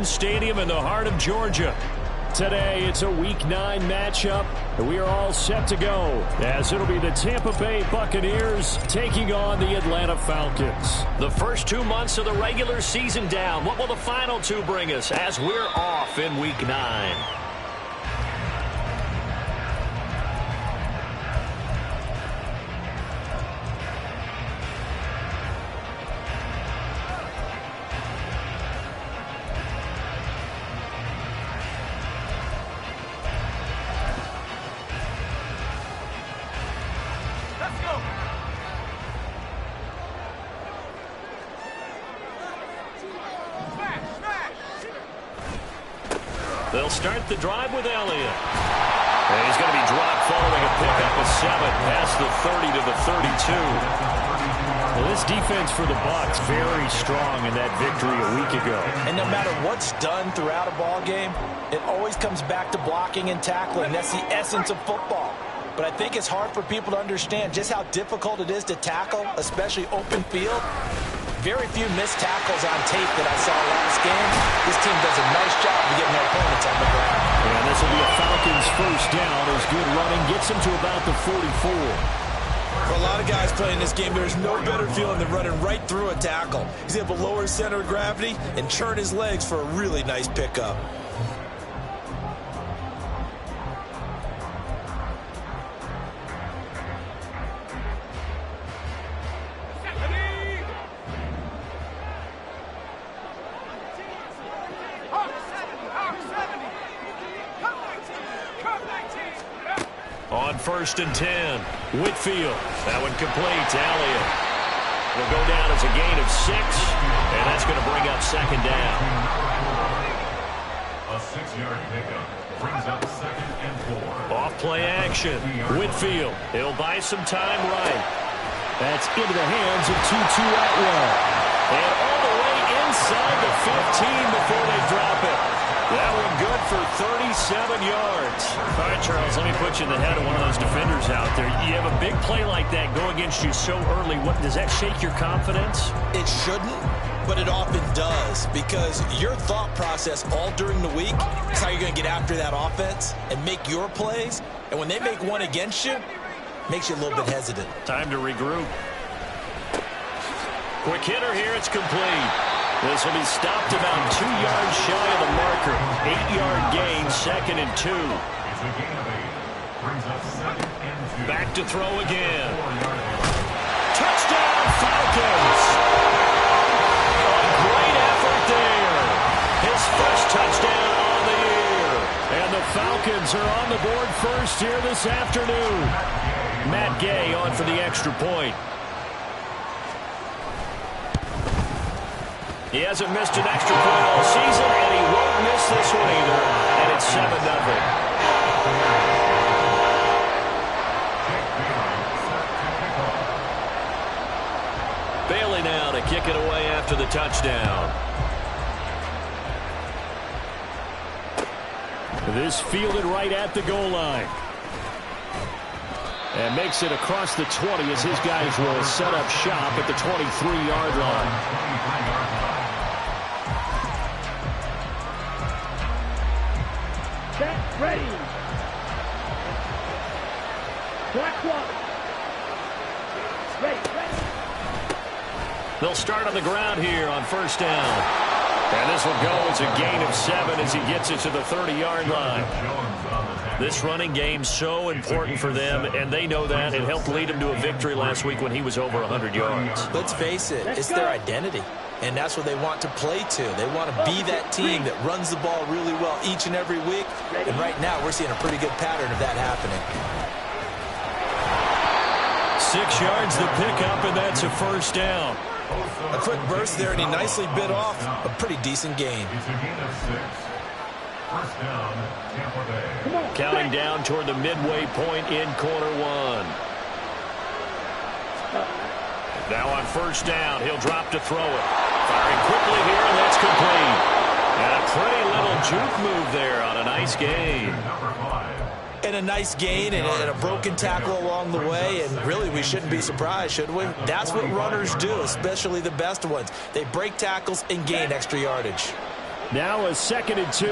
Stadium in the heart of Georgia. Today, it's a Week 9 matchup, and we are all set to go, as it'll be the Tampa Bay Buccaneers taking on the Atlanta Falcons. The first 2 months of the regular season down. What will the final 2 bring us as we're off in Week 9? They'll start the drive with Elliott. And he's going to be dropped following a pickup of 7 past the 30 to the 32. Well, this defense for the Bucs very strong in that victory a week ago. And no matter what's done throughout a ball game, it always comes back to blocking and tackling. That's the essence of football. But I think it's hard for people to understand just how difficult it is to tackle, especially open field. Very few missed tackles on tape that I saw last game. This team does a nice job of getting their opponents on the ground. And this will be a Falcons first down as good running gets them to about the 44. For a lot of guys playing this game, there's no better feeling than running right through a tackle. He's able to lower his center of gravity and turn his legs for a really nice pickup. On 1st and 10, Whitfield. That one complete to Elliott. Will go down as a gain of 6, and that's going to bring up 2nd down. A 6-yard pickup brings up 2nd and 4. Off play action. Whitfield. He'll buy some time right. That's into the hands of Tutu Atwell. And all the way inside the 15 before they drop it. That one good for 37 yards. All right, Charles, let me put you in the head of one of those defenders out there. You have a big play like that go against you so early. What, does that shake your confidence? It shouldn't, but it often does, because your thought process all during the week is how you're going to get after that offense and make your plays. And when they make one against you, it makes you a little bit hesitant. Time to regroup. Quick hitter here. It's complete. This will be stopped about 2 yards shy of the marker. 8-yard gain, 2nd and 2. It's a gain of 8. Brings up 2nd and 2. Back to throw again. Touchdown, Falcons! A great effort there. His first touchdown on the year. And the Falcons are on the board first here this afternoon. Matt Gay on for the extra point. He hasn't missed an extra point all season, and he won't miss this one either. And it's 7-0. Bailey now to kick it away after the touchdown. This fielded right at the goal line. And makes it across the 20 as his guys will set up shop at the 23-yard line. Ready. Black one. Ready. They'll start on the ground here on 1st down. And this will go as a gain of 7 as he gets it to the 30-yard line. This running game so important for them, and they know that. It helped lead them to a victory last week when he was over 100 yards. Let's face it, it's their identity. And that's what they want to play to. They want to be that team that runs the ball really well each and every week. And right now, we're seeing a pretty good pattern of that happening. 6 yards the pickup, and that's a 1st down. A quick burst there, and he nicely bit off a pretty decent gain. It's a gain of 6. 1st down, Tampa Bay. Counting down toward the midway point in quarter 1. Now on 1st down, he'll drop to throw it. Firing quickly here, and that's complete. And a pretty little juke move there on a nice gain. And a nice gain and a broken tackle along the way, and really we shouldn't be surprised, should we? That's what runners do, especially the best ones. They break tackles and gain extra yardage. Now a 2nd and 2.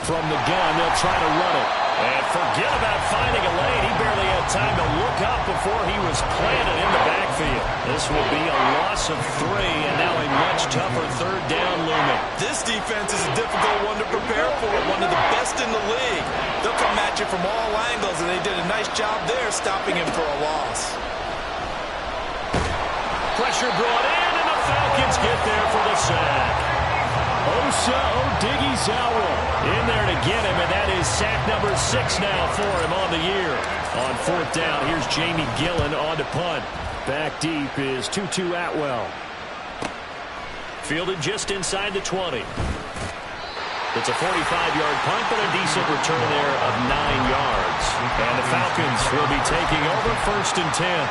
From the gun, they'll try to run it. And forget about finding a lane. He barely had time to look up before he was planted in the backfield. This will be a loss of 3, and now a much tougher 3rd down looming. This defense is a difficult one to prepare for, one of the best in the league. They'll come at you from all angles, and they did a nice job there stopping him for a loss. Pressure brought in, and the Falcons get there for the sack. Osa Odighizuwa in there to get him, and that is sack number 6 now for him on the year. On 4th down, here's Jamie Gillen on to punt. Back deep is Tutu Atwell. Fielded just inside the 20. It's a 45-yard punt, but a decent return there of 9 yards. And the Falcons will be taking over 1st and 10.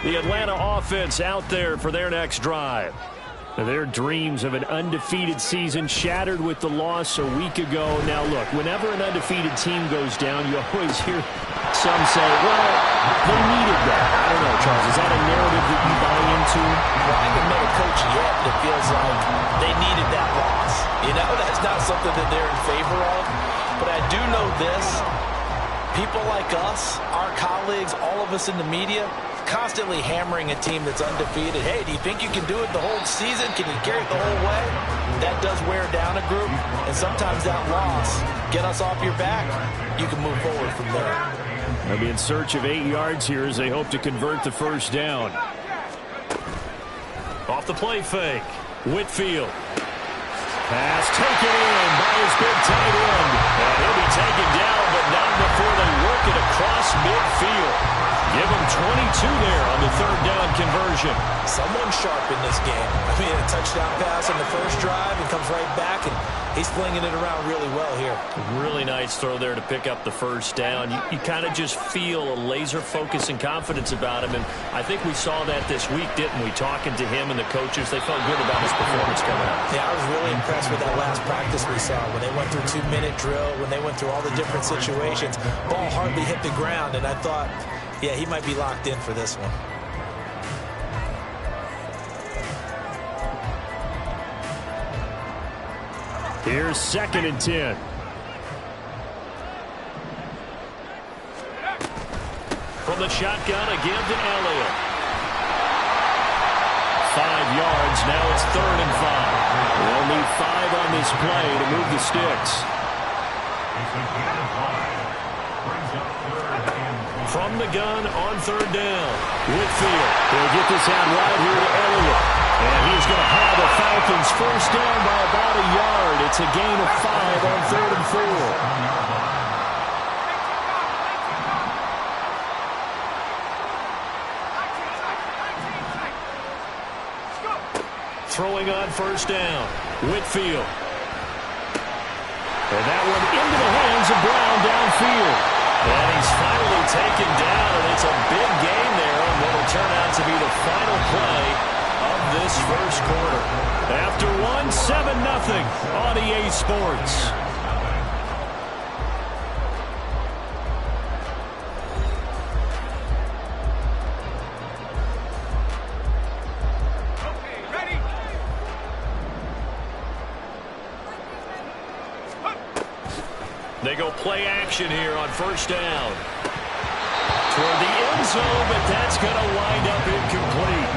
The Atlanta offense out there for their next drive. Their dreams of an undefeated season shattered with the loss a week ago. Now, look, whenever an undefeated team goes down, you always hear some say, well, they needed that. I don't know, Charles. Is that a narrative that you buy into? Well, I haven't met a coach yet that feels like they needed that loss. You know, that's not something that they're in favor of. But I do know this. People like us, our colleagues, all of us in the media, constantly hammering a team that's undefeated. Hey, do you think you can do it the whole season? Can you carry it the whole way? That does wear down a group, and sometimes that loss, get us off your back, you can move forward from there. They'll be in search of 8 yards here as they hope to convert the 1st down. Off the play fake, Whitfield. Pass taken in by his big tight end. And he'll be taken down, but not before they work it across midfield. Give him 22 there on the 3rd down conversion. Someone sharp in this game. I mean, a touchdown pass on the first drive and comes right back, and he's flinging it around really well here. Really nice throw there to pick up the 1st down. You kind of just feel a laser focus and confidence about him, and I think we saw that this week, didn't we? Talking to him and the coaches, they felt good about his performance coming up. Yeah, I was really impressed with that last practice we saw when they went through 2-minute drill, when they went through all the different situations. Ball hardly hit the ground, and I thought, yeah, he might be locked in for this one. Here's 2nd and 10. From the shotgun again to Elliott. 5 yards. Now it's 3rd and 5. They'll need 5 on this play to move the sticks. From the gun on 3rd down. Whitfield will get this out right here to Elliott. And he's going to have the Falcons 1st down by about a yard. It's a gain of 5 on 3rd and 4. Throwing on 1st down. Whitfield. And that one into the hands of Brown downfield. And he's finally taken down, and it's a big gain there on what will turn out to be the final play of this 1st quarter. After 7-0 on EA Sports. They go play action here on 1st down. Toward the end zone, but that's going to wind up incomplete.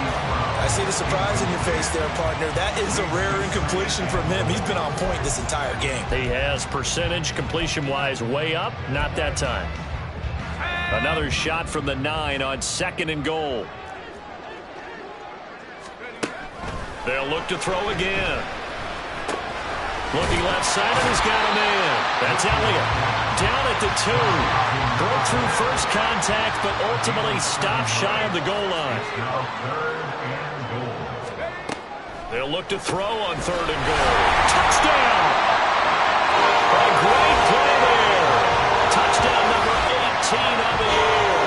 I see the surprise in your face there, partner. That is a rare incompletion from him. He's been on point this entire game. He has percentage completion-wise way up. Not that time. Another shot from the 9 on 2nd and goal. They'll look to throw again. Looking left side, and he's got a man. That's Elliott. Down at the 2. Broke through first contact, but ultimately stopped shy of the goal line. They'll look to throw on 3rd and goal. Touchdown! A great play there. Touchdown number 18 of the year.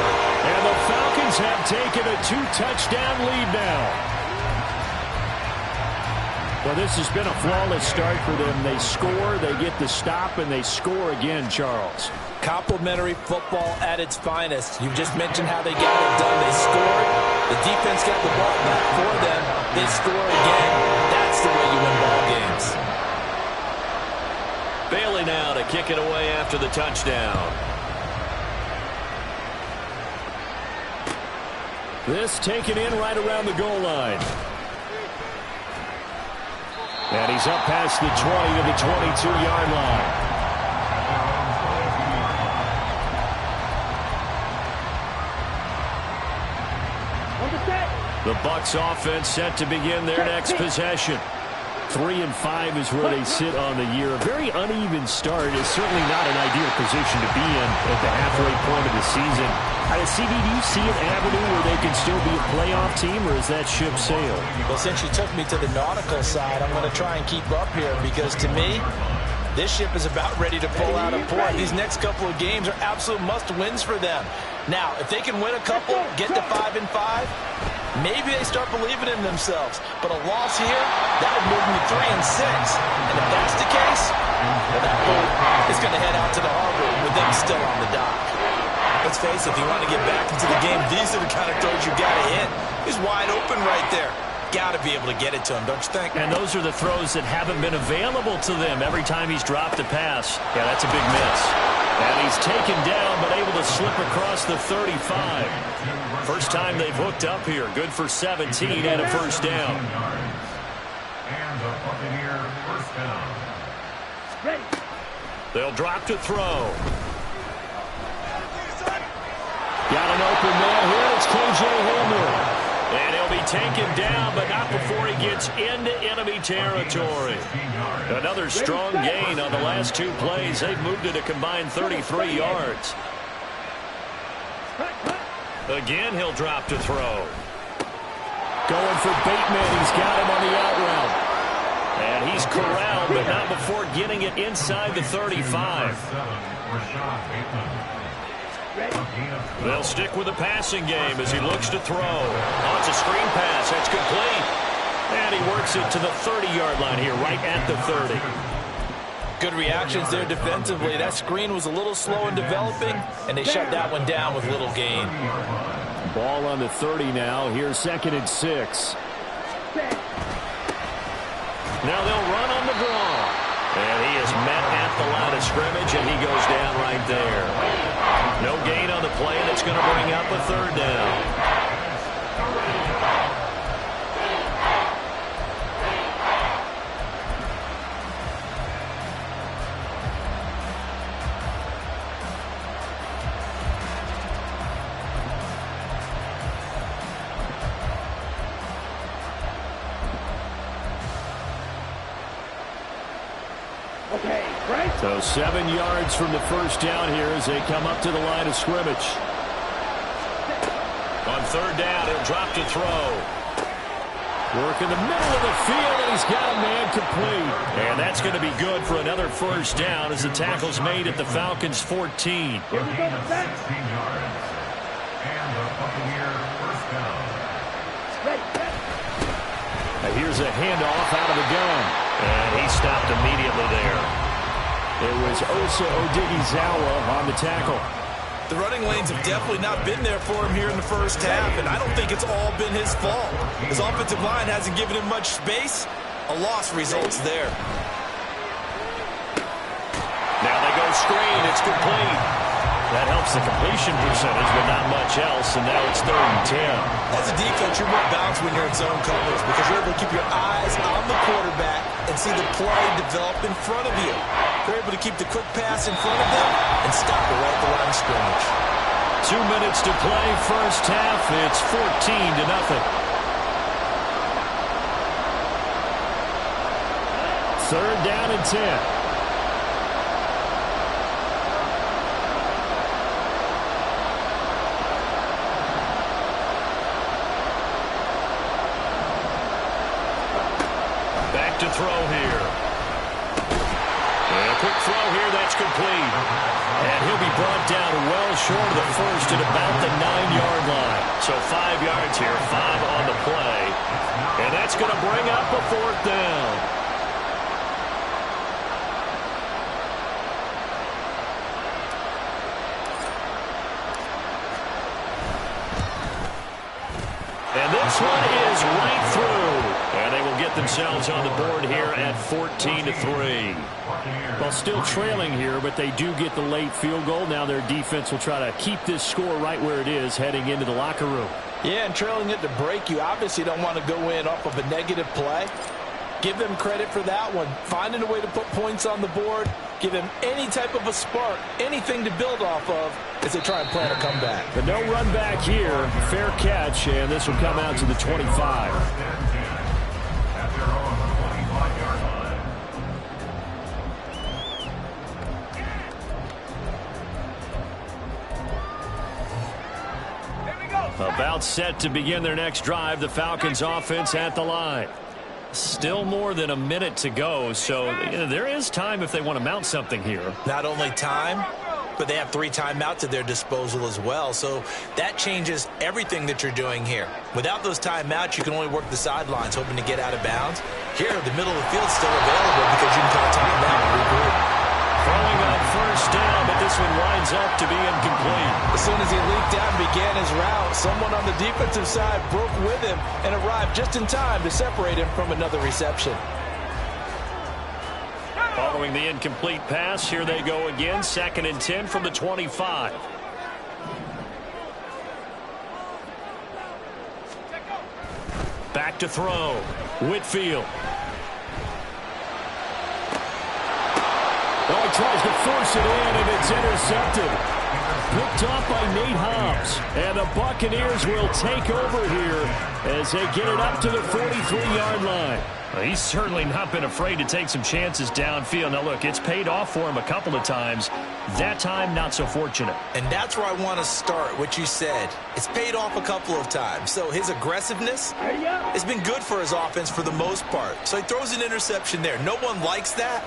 And the Falcons have taken a 2-touchdown lead now. Well, this has been a flawless start for them. They score, they get the stop, and they score again, Charles. Complimentary football at its finest. You just mentioned how they got it done. They scored. The defense got the ball back for them. They score again. That's the way you win ball games. Bailey now to kick it away after the touchdown. This taken in right around the goal line. And he's up past the 20 to the 22-yard line. The Bucs offense set to begin their next possession. 3-5 is where they sit on the year. A very uneven start is certainly not an ideal position to be in at the halfway point of the season. CD, do you see an avenue where they can still be a playoff team, or is that ship sailed? Well, since you took me to the nautical side, I'm going to try and keep up here because, to me, this ship is about ready to pull out of port. These next couple of games are absolute must-wins for them. Now, if they can win a couple, get to 5-5, maybe they start believing in themselves. But a loss here, that would move them to 3-6. And if that's the case, well, that boat is going to head out to the harbor with them still on the dock. Let's face it, if you want to get back into the game, these are the kind of throws you got to hit. He's wide open right there. Got to be able to get it to him, don't you think? And those are the throws that haven't been available to them every time he's dropped a pass. Yeah, that's a big miss. And he's taken down, but able to slip across the 35. First time they've hooked up here. Good for 17 and a first down. And the Buccaneer first down. They'll drop to throw. Got an open man here. It's KJ Hamler. And he'll be taken down, but not before he gets into enemy territory. Another strong gain on the last two plays. They've moved it a combined 33 yards. Again, he'll drop to throw. Going for Bateman. He's got him on the out route. And he's corralled, but not before getting it inside the 35. They'll stick with the passing game as he looks to throw. Oh, it's a screen pass. That's complete. And he works it to the 30-yard line here, right at the 30. Good reactions there defensively. That screen was a little slow in developing, and they shut that one down with little gain. Ball on the 30 now. Here's 2nd and 6. Now they'll run on the draw. And he is met at the line of scrimmage, and he goes down right there. No gain on the play, and it's going to bring up a third down. So 7 yards from the first down here as they come up to the line of scrimmage. On third down, he'll drop to throw. Work in the middle of the field, and he's got a man complete. And that's going to be good for another first down as the tackle's made at the Falcons' 14. A gain of 16 yards. And the Buccaneer first down. Here's a handoff out of the gun. And he stopped immediately there. It was Osa Odighizuwa on the tackle. The running lanes have definitely not been there for him here in the first half, and I don't think it's all been his fault. His offensive line hasn't given him much space. A loss results there. Now they go screen. It's complete. That helps the completion percentage, but not much else, and now it's 3rd and 10. As a defense, you're more balanced when you're in zone coverage because you're able to keep your eyes on the quarterback and see the play develop in front of you. You're able to keep the quick pass in front of them and stop it right at the line of scrimmage. 2 minutes to play, first half. It's 14-0. Third down and 10. Back to throw here. And a quick throw here, that's complete. And he'll be brought down well short of the first at about the 9-yard line. So 5 yards here, 5 on the play. And that's going to bring up a 4th down. get themselves on the board here at 14-3. Well, still trailing here, but they do get the late field goal. Now their defense will try to keep this score right where it is heading into the locker room. Yeah, and trailing it to break, you obviously don't want to go in off of a negative play. Give them credit for that one. Finding a way to put points on the board, give them any type of a spark, anything to build off of as they try and plan a comeback. But no run back here. Fair catch, and this will come out to the 25. At their own 25-yard line. About set to begin their next drive. The Falcons offense at the line. Still more than a minute to go, so there is time if they want to mount something here. Not only time, but they have 3 timeouts at their disposal as well, so that changes everything that you're doing here. Without those timeouts, you can only work the sidelines, hoping to get out of bounds. Here, the middle of the field is still available because you can call a timeout and regroup. Throwing on first down, but this one winds up to be incomplete. As soon as he leaked out and began his route, someone on the defensive side broke with him and arrived just in time to separate him from another reception. Following the incomplete pass, here they go again. 2nd and 10 from the 25. Back to throw. Whitfield. Oh, he tries to force it in, and it's intercepted. Picked off by Nate Hobbs. And the Buccaneers will take over here as they get it up to the 43-yard line. Well, he's certainly not been afraid to take some chances downfield. Now, look, it's paid off for him a couple of times. That time, not so fortunate. And that's where I want to start, what you said. It's paid off a couple of times. So his aggressiveness has been good for his offense for the most part. So he throws an interception there. No one likes that,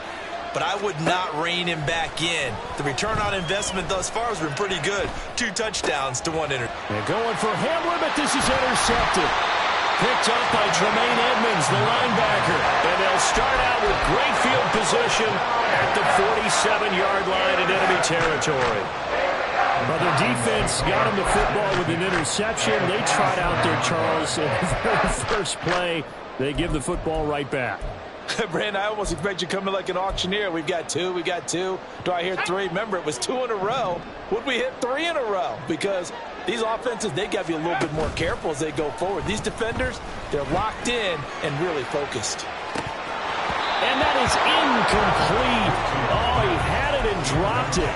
but I would not rein him back in. The return on investment thus far has been pretty good. 2 touchdowns to 1 interception. They're going for Hamler, but this is intercepted. Picked up by Tremaine Edmonds, the linebacker. And they'll start out with great field position at the 47-yard line in enemy territory. Well, their defense got him the football with an interception. They tried out there, Charles, in the very first play. They give the football right back. Brandon, I almost expect you coming like an auctioneer. We've got 2, we got 2. Do I hear 3? Remember, it was 2 in a row. Would we hit 3 in a row? Because these offenses, they got to be a little bit more careful as they go forward. These defenders, they're locked in and really focused. And that is incomplete. Oh, he had it and dropped it.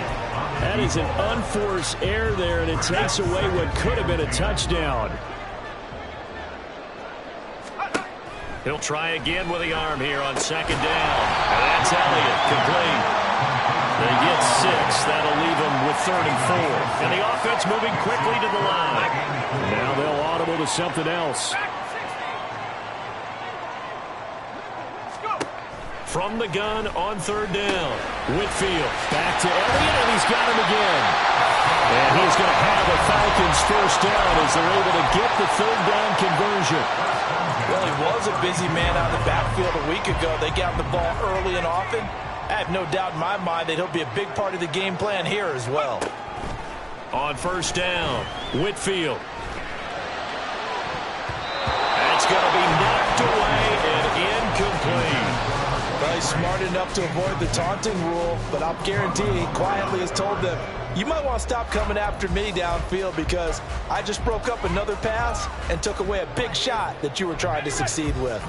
That is an unforced error there, and it takes away what could have been a touchdown. He'll try again with the arm here on 2nd down. And that's Elliott, complete. They get 6. That'll leave them with 3rd and 4. And the offense moving quickly to the line. Now they'll audible to something else. From the gun on 3rd down. Whitfield back to Elliott, and he's got him again. And he's going to have a Falcons first down as they're able to get the 3rd down conversion. Well, he was a busy man out of the backfield a week ago. They got the ball early and often. I have no doubt in my mind that he'll be a big part of the game plan here as well. On 1st down, Whitfield. That's going to be knocked away and incomplete. Well, he's smart enough to avoid the taunting rule, but I'll guarantee he quietly has told them, you might want to stop coming after me downfield because I just broke up another pass and took away a big shot that you were trying to succeed with.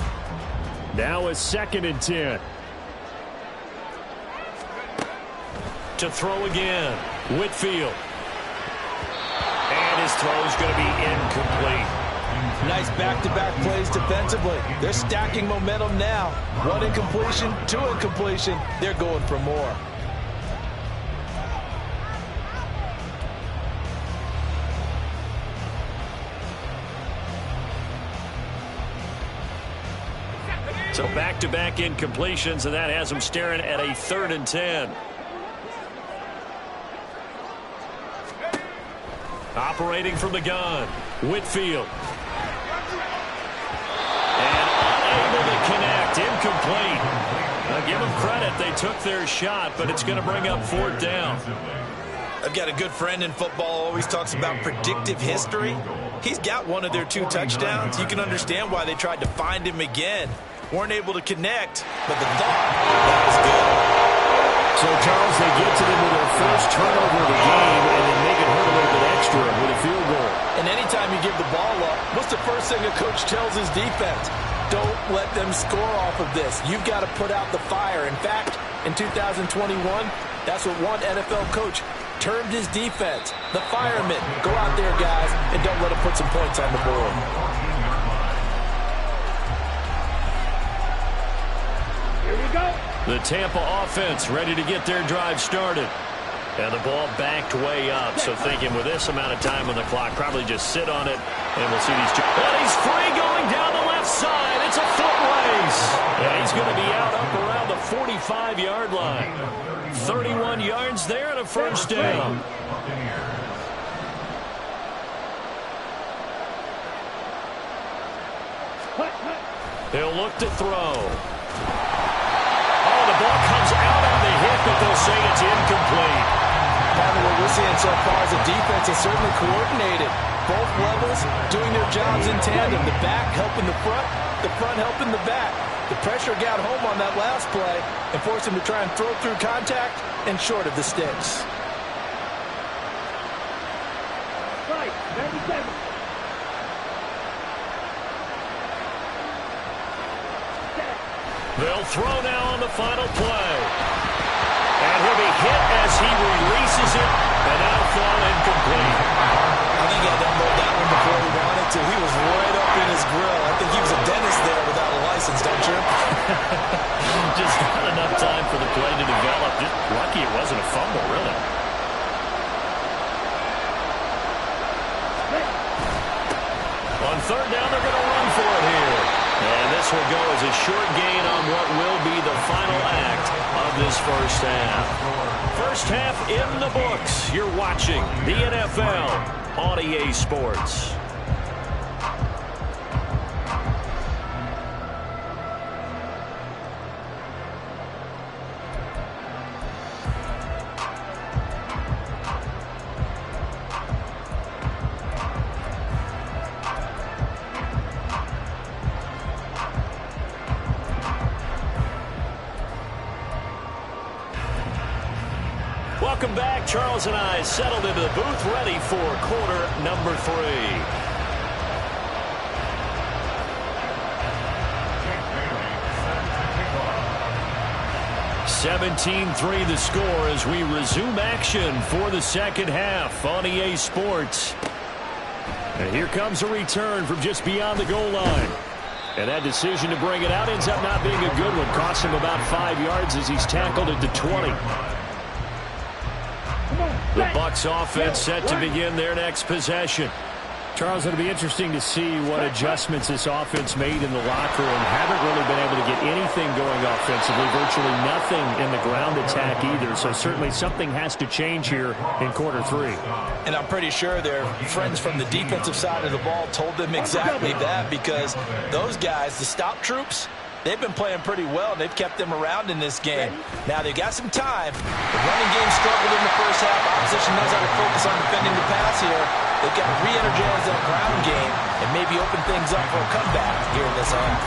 Now a 2nd and 10. To throw again, Whitfield. And his throw's going to be incomplete. Nice back-to-back plays defensively. They're stacking momentum now. 1 incompletion, 2 incompletion. They're going for more. So back-to-back incompletions, and that has them staring at a 3rd and 10. Operating from the gun, Whitfield. And unable to connect, incomplete. Now give them credit, they took their shot, but it's going to bring up 4th down. I've got a good friend in football, always talks about predictive history. He's got one of their 2 touchdowns. You can understand why they tried to find him again. Weren't able to connect, but the thought, that was good. So, Charles, they get to them with their first turnover of the game, and then make it hurt a little bit extra with a field goal. And anytime you give the ball up, what's the first thing a coach tells his defense? Don't let them score off of this. You've got to put out the fire. In fact, in 2021, that's what one NFL coach termed his defense. The firemen. Go out there, guys, and don't let them put some points on the board. Here we go. The Tampa offense ready to get their drive started. And the ball backed way up. So thinking with this amount of time on the clock, probably just sit on it. And we'll see these two. And he's free going down the left side. It's a foot race. And he's going to be out up around the 45-yard line. 31 yards there and a first down. He'll look to throw. Oh, the ball comes out on the hit, but they'll say it's incomplete. Part of what we're seeing so far is the defense is certainly coordinated. Both levels doing their jobs in tandem. The back helping the front helping the back. The pressure got home on that last play and forced him to try and throw through contact and short of the sticks. Right, 97. They'll throw now on the final play. And he'll be hit as he releases it, and that'll fall incomplete. I think he had to unload that one before he wanted to. He was right up in his grill. I think he was a dentist there without a license, don't you? Just not enough time for the play to develop. Just lucky it wasn't a fumble, really. On third down, they're going to run for it here. And this will go as a short gain on what will be the final act of this first half. First half in the books. You're watching the NFL on EA Sports. Welcome back. Charles and I settled into the booth ready for quarter number 3. 17-3 the score as we resume action for the second half on EA Sports. And here comes a return from just beyond the goal line. And that decision to bring it out ends up not being a good one. Cost him about 5 yards as he's tackled at the 20. The Bucs offense set to begin their next possession. Charles, it'll be interesting to see what adjustments this offense made in the locker room. Haven't really been able to get anything going offensively. Virtually nothing in the ground attack either. So certainly something has to change here in quarter 3. And I'm pretty sure their friends from the defensive side of the ball told them exactly that, because those guys, the stop troops, they've been playing pretty well, and they've kept them around in this game. Now, they've got some time. The running game struggled in the first half. Opposition knows how to focus on defending the pass here. They've got to re-energize that ground game and maybe open things up for a comeback here in this half.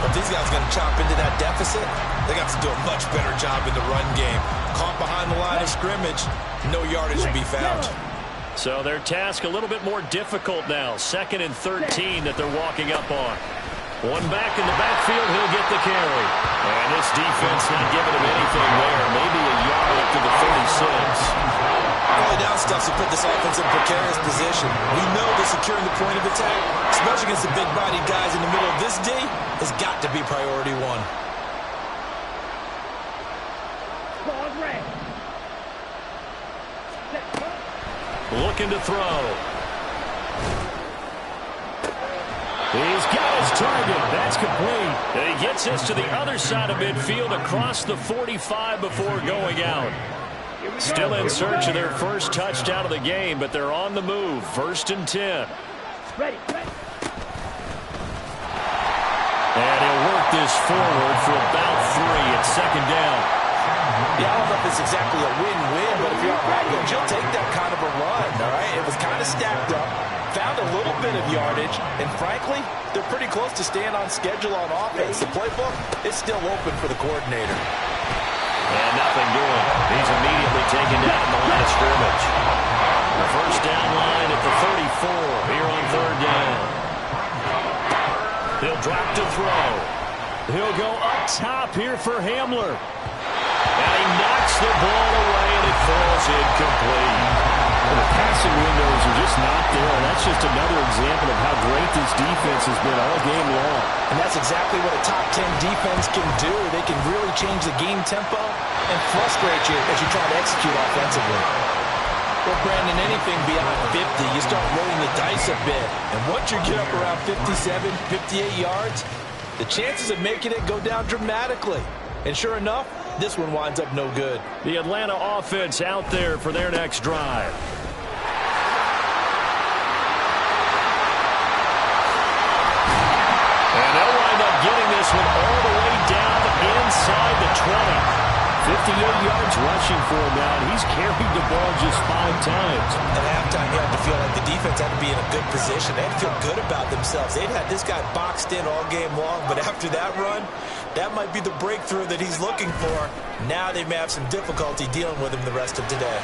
If these guys are going to chop into that deficit, they got to do a much better job in the run game. Caught behind the line of scrimmage, no yardage will be found. So their task a little bit more difficult now. 2nd and 13 that they're walking up on. One back in the backfield, he'll get the carry. And this defense not giving him anything there. Maybe a yard up to the 36. Early down stuff to put this offense in a precarious position. We know that securing the point of attack, especially against the big-bodied guys in the middle of this D, has got to be priority 1. Looking to throw. He's got his target. That's complete. And he gets this to the other side of midfield across the 45 before going out. Still in search of their first touchdown of the game, but they're on the move. 1st and 10. Ready. And he'll work this forward for about 3 at 2nd down. Yeah, I don't know if it's exactly a win-win, but if you're on Rackledge, you'll take that kind of a run, all right? It was kind of stacked up, found a little bit of yardage, and frankly, they're pretty close to staying on schedule on offense. The playbook is still open for the coordinator. And nothing doing. He's immediately taken down at the line of scrimmage. The first down line at the 34 here on third down. He'll drop to throw. He'll go up top here for Hamler. And he knocks the ball away, and it falls incomplete. Well, the passing windows are just not there. That's just another example of how great this defense has been all game long. And that's exactly what a top 10 defense can do. They can really change the game tempo and frustrate you as you try to execute offensively. Well, Brandon, anything beyond 50, you start rolling the dice a bit. And once you get up around 57, 58 yards, the chances of making it go down dramatically. And sure enough, this one winds up no good. The Atlanta offense out there for their next drive. And they'll wind up getting this one all the way down inside the 20. 58 yards rushing for him now, and he's carried the ball just 5 times. At halftime, you had to feel like the defense had to be in a good position. They had to feel good about themselves. They'd had this guy boxed in all game long, but after that run, that might be the breakthrough that he's looking for. Now they may have some difficulty dealing with him the rest of today.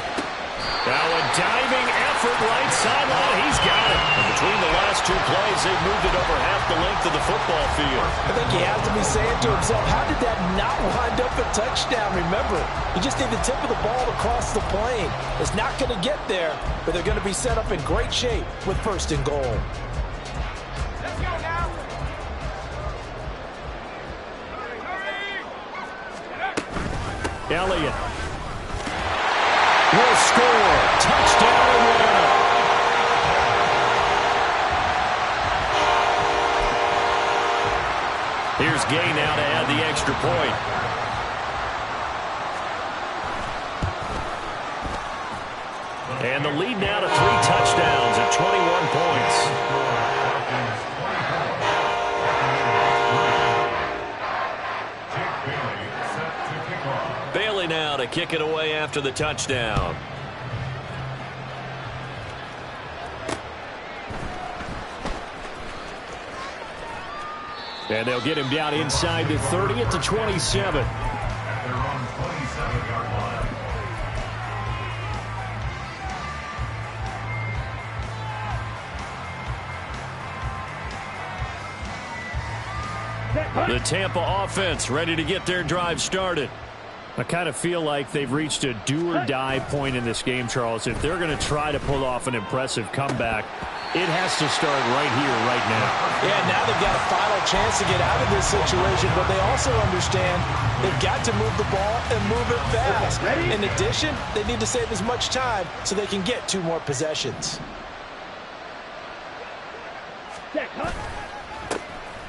Now a diving effort right sideline. He's got it. And between the last two plays, they've moved it over half the length of the football field. I think he has to be saying to himself, how did that not wind up a touchdown? Remember, you just need the tip of the ball across the plane. It's not going to get there, but they're going to be set up in great shape with first and goal. Let's go now. Elliott will score. Touchdown Atlanta. Here's Gay now to add the extra point. And the lead now to 3 touchdowns at 21 points. Bailey now to kick it away after the touchdown. And they'll get him down inside the 30 at the 27. At their own 27-yard line. The Tampa offense ready to get their drive started. I kind of feel like they've reached a do-or-die point in this game, Charles. If they're going to try to pull off an impressive comeback, it has to start right here, right now. Yeah, now they've got a final chance to get out of this situation, but they also understand they've got to move the ball and move it fast. In addition, they need to save as much time so they can get 2 more possessions.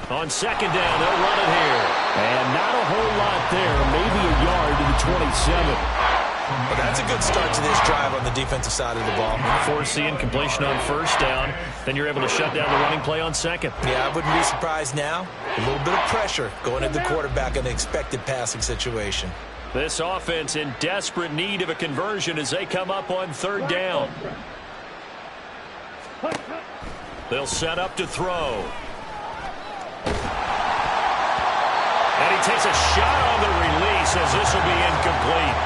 On second down, they'll run it here. And not a whole lot there, maybe a yard to the 27. Well, that's a good start to this drive on the defensive side of the ball. Force the incompletion on first down, then you're able to shut down the running play on second. Yeah, I wouldn't be surprised now. A little bit of pressure going at the quarterback in an expected passing situation. This offense in desperate need of a conversion as they come up on third down. They'll set up to throw. And he takes a shot on the release as this will be incomplete.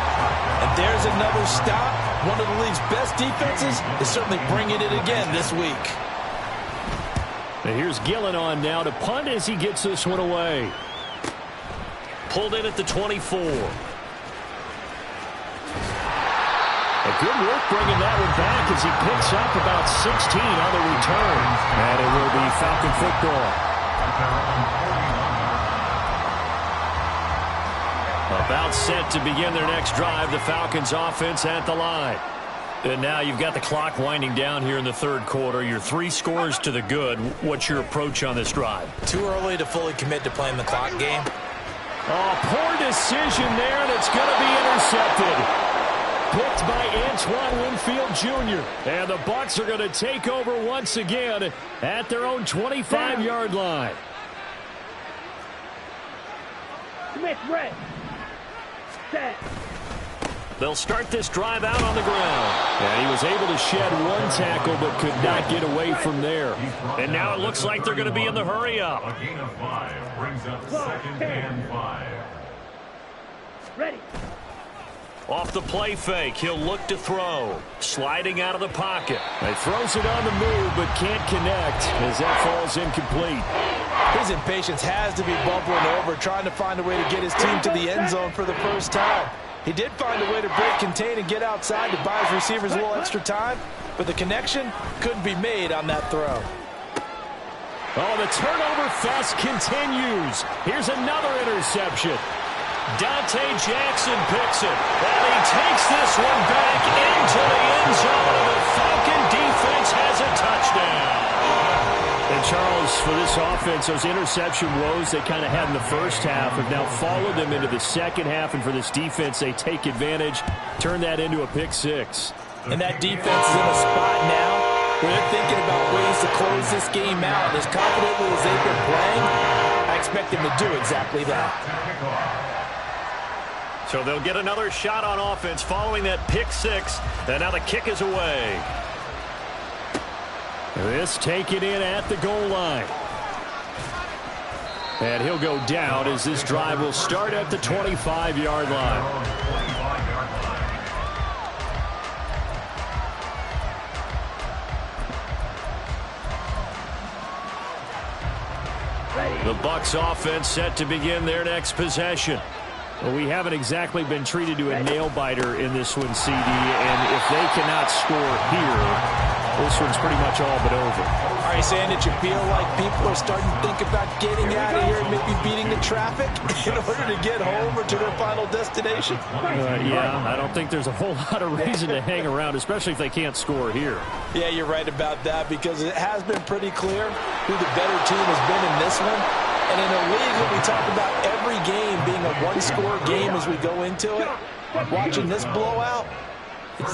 And there's another stop. One of the league's best defenses is certainly bringing it again this week. And here's Gillen on now to punt as he gets this one away. Pulled in at the 24. A good work bringing that one back as he picks up about 16 on the return. And it will be Falcon football. About set to begin their next drive, the Falcons offense at the line. And now you've got the clock winding down here in the third quarter. Your 3 scores to the good. What's your approach on this drive? Too early to fully commit to playing the clock game. Oh, poor decision there, and it's going to be intercepted. Picked by Antoine Winfield Jr. And the Bucs are going to take over once again at their own 25-yard line. Smith, red. They'll start this drive out on the ground. And he was able to shed one tackle but could not get away from there. And now it looks like they're going to be in the hurry up. A gain of 5 brings up 2nd and 5. Ready. Off the play fake, he'll look to throw. Sliding out of the pocket. He throws it on the move but can't connect as that falls incomplete. His impatience has to be bubbling over, trying to find a way to get his team to the end zone for the first time. He did find a way to break, contain, and get outside to buy his receivers a little extra time, but the connection couldn't be made on that throw. Oh, the turnover fest continues. Here's another interception. Dante Jackson picks it, and he takes this one back into the end zone, and the Falcon defense has a touchdown. And Charles, for this offense, those interception woes they kind of had in the first half have now followed them into the second half, and for this defense, they take advantage, turn that into a pick six. And that defense is in a spot now where they're thinking about ways to close this game out. As confidently as they've been playing, I expect them to do exactly that. So they'll get another shot on offense following that pick six, and now the kick is away. This taken in at the goal line. And he'll go down as this drive will start at the 25-yard line. The Bucs offense set to begin their next possession. Well, we haven't exactly been treated to a nail-biter in this one, CD, and if they cannot score here, this one's pretty much all but over. Are you saying that you feel like people are starting to think about getting out of here and maybe beating the traffic in order to get home or to their final destination? Yeah, I don't think there's a whole lot of reason to hang around, especially if they can't score here. Yeah, you're right about that, because it has been pretty clear who the better team has been in this one. And in a league where we talk about every game being a one-score game as we go into it, watching this blowout,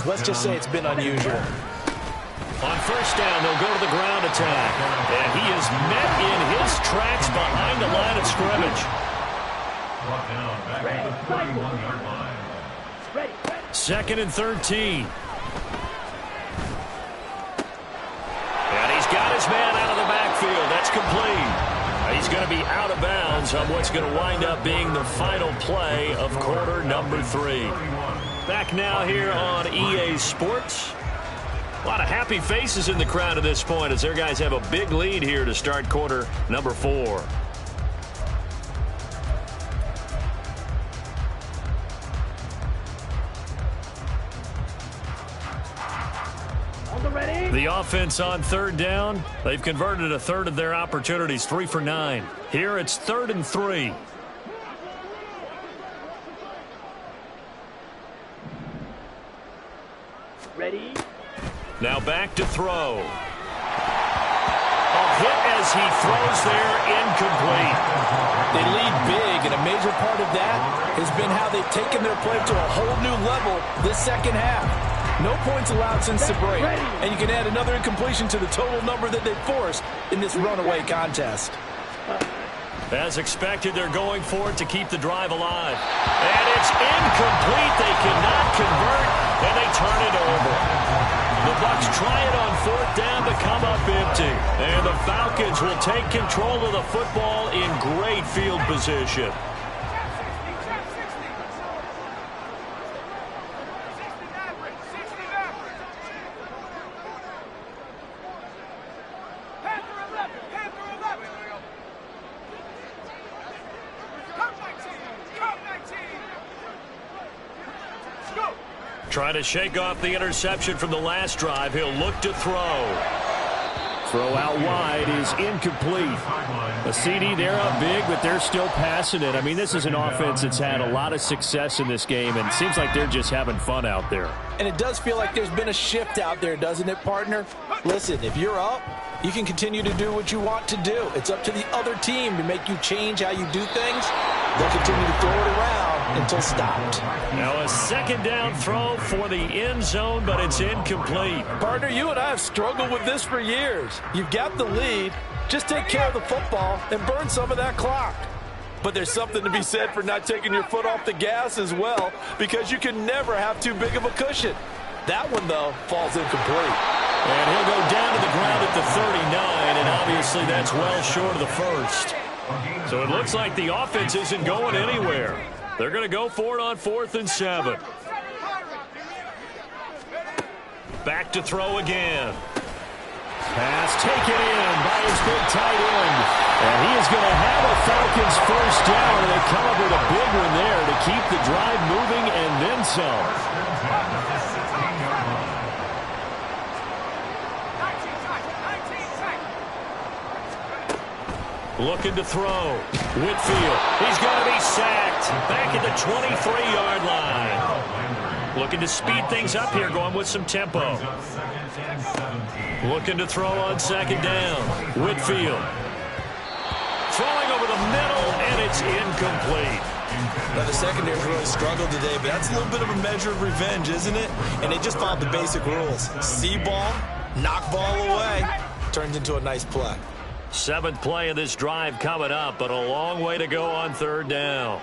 let's just say it's been unusual. On first down, they'll go to the ground attack. And he is met in his tracks behind the line of scrimmage. Brought down back at the 31-yard line. 2nd and 13. And he's got his man out of the backfield. That's complete. He's going to be out of bounds on what's going to wind up being the final play of quarter number 3. Back now here on EA Sports. A lot of happy faces in the crowd at this point as their guys have a big lead here to start quarter number 4. The offense on third down, they've converted a third of their opportunities, 3 for 9. Here it's 3rd and 3. Ready. Now back to throw. A hit as he throws there, incomplete. They lead big, and a major part of that has been how they've taken their play to a whole new level this second half. No points allowed since the break, and you can add another incompletion to the total number that they forced in this runaway contest. As expected, they're going for it to keep the drive alive. And it's incomplete. They cannot convert, and they turn it over. The Bucs try it on 4th down to come up empty. And the Falcons will take control of the football in great field position. Trying to shake off the interception from the last drive. He'll look to throw. Throw out wide is incomplete. A CD, they're up big, but they're still passing it. I mean, this is an offense that's had a lot of success in this game, and it seems like they're just having fun out there. And it does feel like there's been a shift out there, doesn't it, partner? Listen, if you're up, you can continue to do what you want to do. It's up to the other team to make you change how you do things. They'll continue to throw it around until stopped. Now a 2nd down throw for the end zone, but it's incomplete. Partner, you and I have struggled with this for years. You've got the lead. Just take care of the football and burn some of that clock. But there's something to be said for not taking your foot off the gas as well, because you can never have too big of a cushion. That one, though, falls incomplete. And he'll go down to the ground at the 39, and obviously that's well short of the first. So it looks like the offense isn't going anywhere. They're going to go for it on 4th and 7. Back to throw again. Pass taken in by his big tight end. And he is going to have a Falcons first down. And they come up with a big one there to keep the drive moving and then some. Looking to throw. Whitfield. He's going to be sacked. Back at the 23-yard line. Looking to speed things up here, going with some tempo. Looking to throw on 2nd down. Whitfield. Throwing over the middle, and it's incomplete. Now, the secondary's really struggled today, but that's a little bit of a measure of revenge, isn't it? And they just followed the basic rules. See ball, knock ball away. Turns into a nice play. 7th play of this drive coming up, but a long way to go on 3rd down.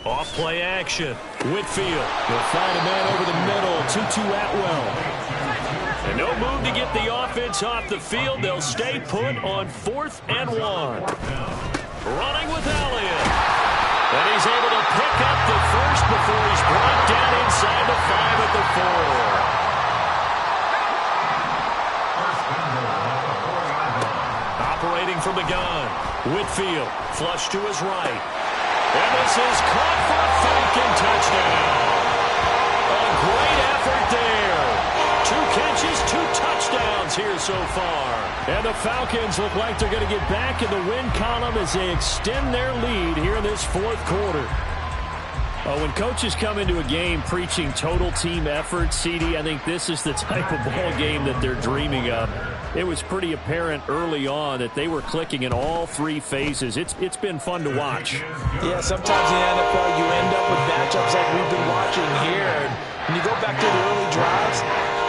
Off play action. Whitfield will find a man over the middle. 2-2 Atwell. And no move to get the offense off the field. They'll stay put on 4th and 1. Running with Elliott. And he's able to pick up the first before he's brought down inside the 5 at the 4. Operating from the gun. Whitfield flush to his right. And this is caught for a fake and touchdown. A great effort there. 2 catches, 2 touchdowns here so far. And the Falcons look like they're going to get back in the win column as they extend their lead here in this 4th quarter. When coaches come into a game preaching total team effort, CD, I think this is the type of ball game that they're dreaming of. It was pretty apparent early on that they were clicking in all 3 phases. It's been fun to watch. Yeah, sometimes in the NFL you end up with matchups like we've been watching here. And when you go back to the early drives,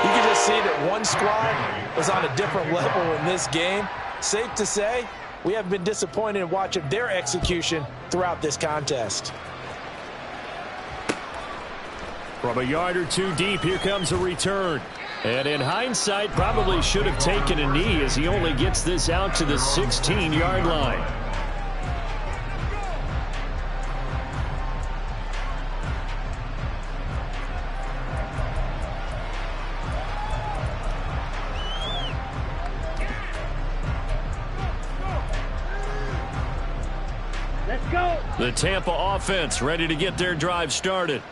you can just see that one squad was on a different level in this game. Safe to say, we have been disappointed in watching their execution throughout this contest. From a yard or 2 deep, here comes a return. And in hindsight, probably should have taken a knee as he only gets this out to the 16-yard line. Let's go. The Tampa offense ready to get their drive started.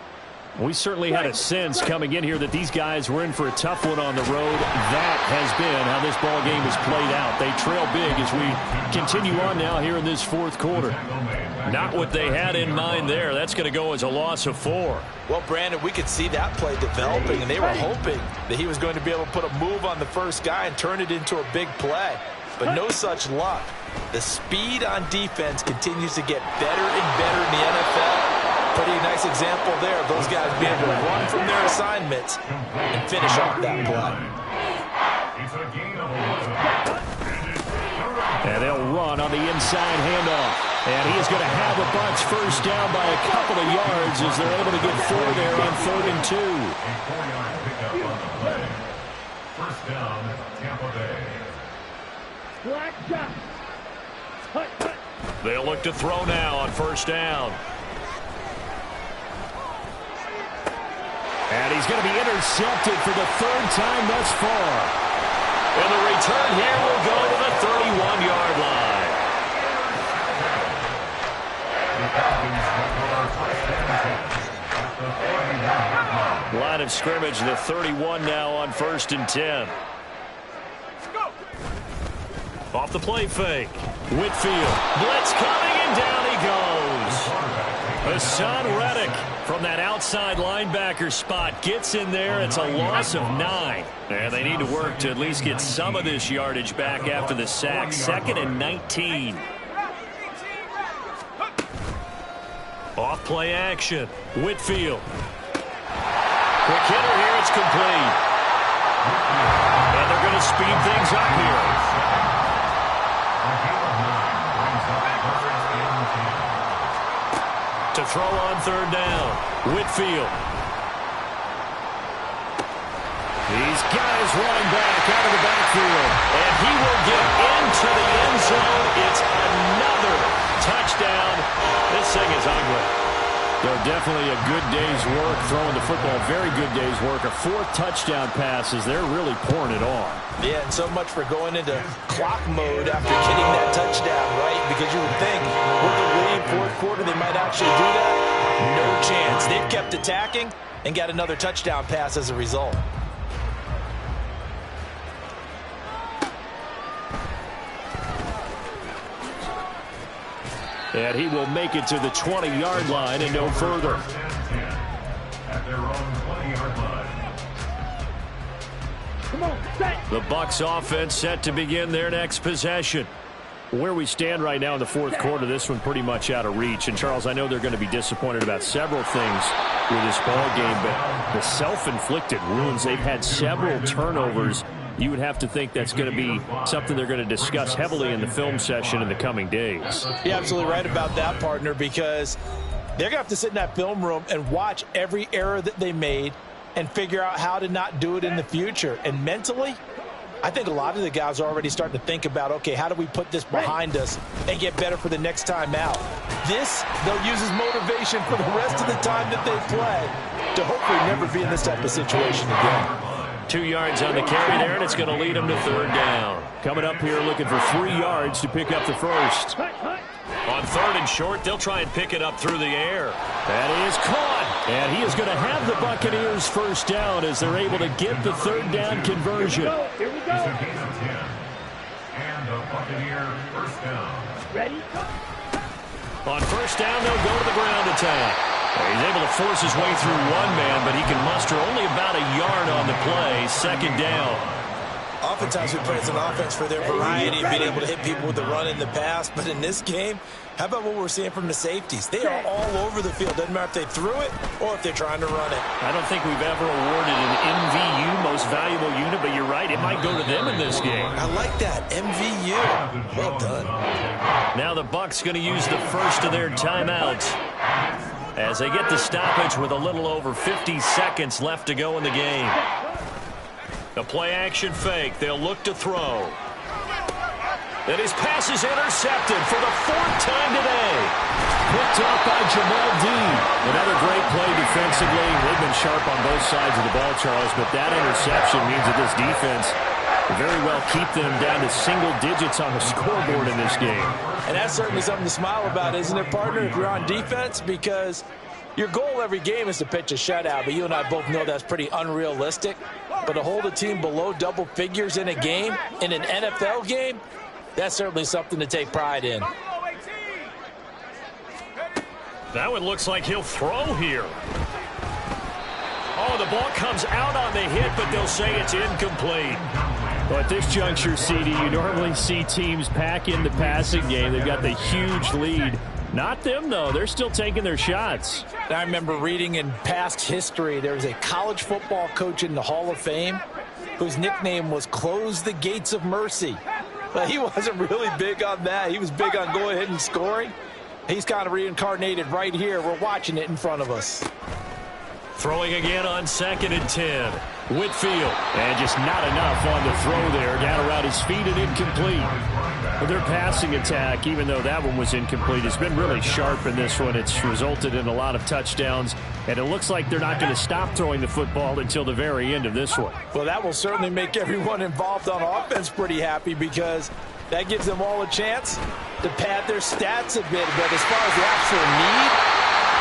We certainly had a sense coming in here that these guys were in for a tough one on the road. That has been how this ball game has played out. They trail big as we continue on now here in this 4th quarter. Not what they had in mind there. That's going to go as a loss of 4. Well, Brandon, we could see that play developing, and they were hoping that he was going to be able to put a move on the first guy and turn it into a big play. But no such luck. The speed on defense continues to get better and better in the NFL. Pretty nice example there of those guys being able to run from their assignments and finish off that play. And they'll run on the inside handoff. And he is going to have a Bucs first down by a couple of yards as they're able to get 4 there on 3rd and 2. First down, Tampa Bay. Black shot. Hut. They'll look to throw now on 1st down. And he's going to be intercepted for the 3rd time thus far. And the return here will go to the 31-yard line. Line of scrimmage, the 31 now on 1st and 10. Off the play fake. Whitfield. Blitz coming, and down he goes. Hassan Reddick from that outside linebacker spot gets in there. It's a loss of 9. And they need to work to at least get some of this yardage back after the sack. 2nd and 19. Off play action. Whitfield. Quick hitter here. It's complete. And they're going to speed things up here. To throw on third down. Whitfield. These guys running back out of the backfield. And he will get into the end zone. It's another touchdown. This thing is ugly. So definitely a good day's work throwing the football. Very good day's work. A fourth touchdown pass as they're really pouring it on. Yeah, and so much for going into clock mode after getting that touchdown, right? Because you would think with the lead fourth quarter they might actually do that. No chance. They've kept attacking and got another touchdown pass as a result. And he will make it to the 20-yard line and no further. At their own 20-yard line. Come on, set. The Bucs offense set to begin their next possession. Where we stand right now in the fourth quarter, this one pretty much out of reach. And, Charles, I know they're going to be disappointed about several things with this ball game, but the self-inflicted wounds, they've had several turnovers. You would have to think that's going to be something they're going to discuss heavily in the film session in the coming days. You're absolutely right about that, partner, because they're going to have to sit in that film room and watch every error that they made and figure out how to not do it in the future. And mentally, I think a lot of the guys are already starting to think about, okay, how do we put this behind us and get better for the next time out? This, they'll use as motivation for the rest of the time that they play to hopefully never be in this type of situation again. 2 yards on the carry there, and it's going to lead them to third down. Coming up here looking for 3 yards to pick up the first. On third and short, they'll try and pick it up through the air. That is caught. And he is going to have the Buccaneers first down as they're able to get the third down conversion. Here we go. And the Buccaneer first down. Ready? On first down, they'll go to the ground attack. He's able to force his way through one man, but he can muster only about a yard on the play. Second down. Oftentimes we play as an offense for their variety of being able to hit people with the run in the pass. But in this game, how about what we're seeing from the safeties? They are all over the field. Doesn't matter if they threw it or if they're trying to run it. I don't think we've ever awarded an MVU, most valuable unit, but you're right, it might go to them in this game. I like that. MVU. Well done. Now the Bucs going to use the first of their timeouts as they get the stoppage with a little over 50 seconds left to go in the game. A play-action fake. They'll look to throw. And his pass is intercepted for the fourth time today. Picked up by Jamal Dean. Another great play defensively. They've been sharp on both sides of the ball, Charles, but that interception means that this defense very well keep them down to single digits on the scoreboard in this game. And that's certainly something to smile about, isn't it, partner, if you're on defense? Because your goal every game is to pitch a shutout, but you and I both know that's pretty unrealistic. But to hold a team below double figures in a game, in an NFL game, that's certainly something to take pride in. That one looks like he'll throw here. Oh, the ball comes out on the hit, but they'll say it's incomplete. Well, at this juncture, CD, you normally see teams pack in the passing game. They've got the huge lead. Not them, though. They're still taking their shots. I remember reading in past history, there was a college football coach in the Hall of Fame whose nickname was Close the Gates of Mercy. But he wasn't really big on that. He was big on going ahead and scoring. He's kind of reincarnated right here. We're watching it in front of us. Throwing again on 2nd and 10. Whitfield. And just not enough on the throw there. Down around his feet and incomplete. But their passing attack, even though that one was incomplete, has been really sharp in this one. It's resulted in a lot of touchdowns. And it looks like they're not going to stop throwing the football until the very end of this one. Well, that will certainly make everyone involved on offense pretty happy because that gives them all a chance to pad their stats a bit. But as far as the actual need,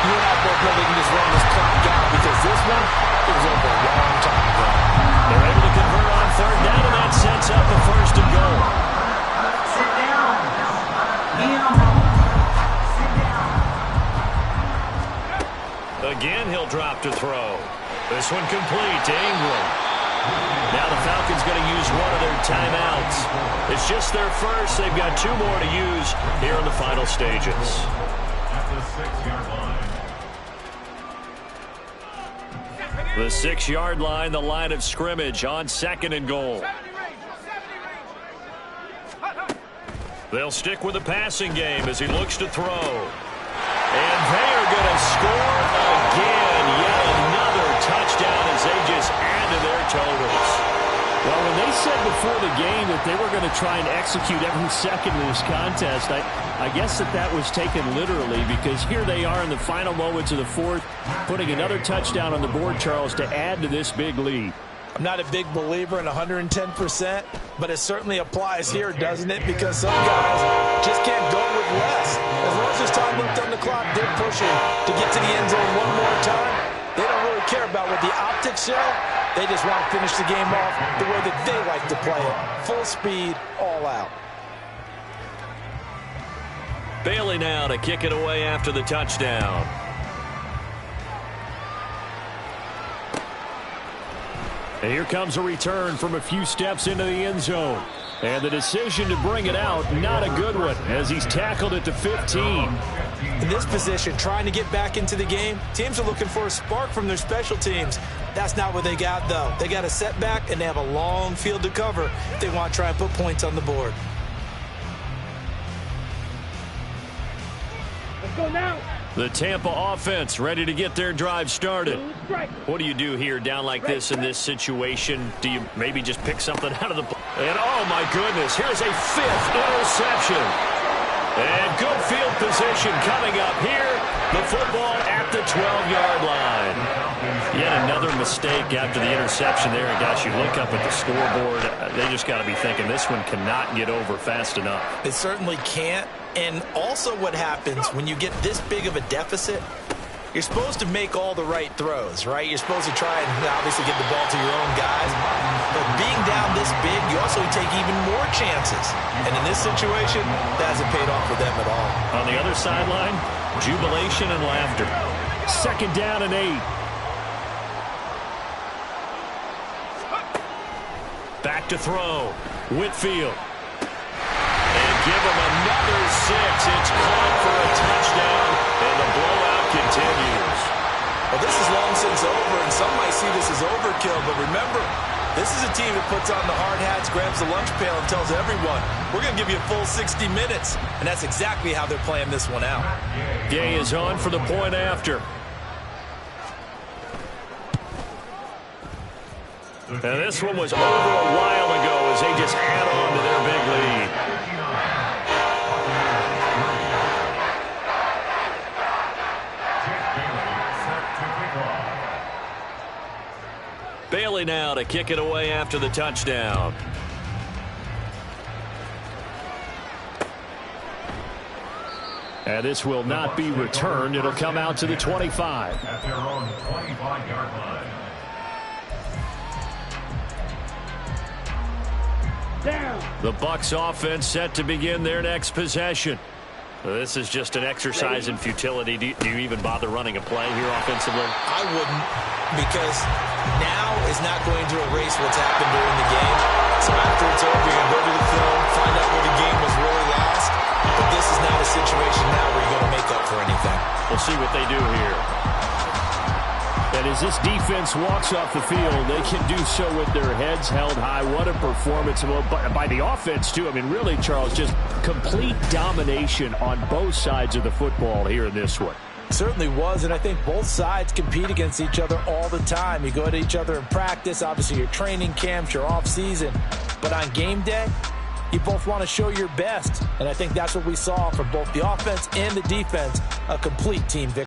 you and I both know they can just run this clock out because this one was over a long time ago. They're able to convert on third down, and that sets up a first and goal. Sit down. Again, he'll drop to throw. This one complete to Ingram. Now the Falcons going to use one of their timeouts. It's just their first. They've got 2 more to use here in the final stages. At the 6-yard line. The 6-yard line, the line of scrimmage on 2nd and goal. They'll stick with the passing game as he looks to throw. And they are going to score again. Yet another touchdown as they just add to their totals. Well, when they said before the game that they were going to try and execute every second of this contest, I guess that was taken literally, because here they are in the final moments of the fourth, putting another touchdown on the board, Charles, to add to this big lead. I'm not a big believer in 110%, but it certainly applies here, doesn't it? Because some guys just can't go with less. As long as there's time left on the clock, they're pushing to get to the end zone one more time. They don't really care about what the optics show. They just want to finish the game off the way that they like to play it. Full speed, all out. Bailey now to kick it away after the touchdown. And here comes a return from a few steps into the end zone. And the decision to bring it out, not a good one, as he's tackled at the 15. In this position, trying to get back into the game, teams are looking for a spark from their special teams. That's not what they got, though. They got a setback, and they have a long field to cover if they want to try and put points on the board. Let's go now. The Tampa offense ready to get their drive started. What do you do here down like this in this situation? Do you maybe just pick something out of the... And oh my goodness, here's a fifth interception. And good field position coming up here. The football at the 12-yard line. Yet another mistake after the interception there. And gosh, you look up at the scoreboard, they just got to be thinking this one cannot get over fast enough. It certainly can't. And also what happens when you get this big of a deficit, you're supposed to make all the right throws, right? You're supposed to try and obviously get the ball to your own guys. But being down this big, you also take even more chances. And in this situation, that hasn't paid off for them at all. On the other sideline, jubilation and laughter. Second down and 8. Back to throw. Whitfield. And give him another 6. It's caught for a touchdown, and the blowout continues. Well, this is long since over, and some might see this as overkill, but remember, this is a team that puts on the hard hats, grabs the lunch pail, and tells everyone, we're going to give you a full 60 minutes. And that's exactly how they're playing this one out. Gay is on for the point after. And this one was over a while ago as they just add on to their big lead. Bailey now to kick it away after the touchdown. And this will not be returned. It'll come out to the 25. At their own 25-yard line. Down. The Bucs offense set to begin their next possession. This is just an exercise in futility. Do you even bother running a play here offensively? I wouldn't, because now is not going to erase what's happened during the game. So after it's over, you're going to go to the film, find out where the game was really lost. But this is not a situation now where you're going to make up for anything. We'll see what they do here. And as this defense walks off the field, they can do so with their heads held high. What a performance by the offense, too. I mean, really, Charles, just complete domination on both sides of the football here in this one. Certainly was, and I think both sides compete against each other all the time. You go at each other in practice, obviously your training camps, your off-season. But on game day, you both want to show your best. And I think that's what we saw from both the offense and the defense, a complete team victory.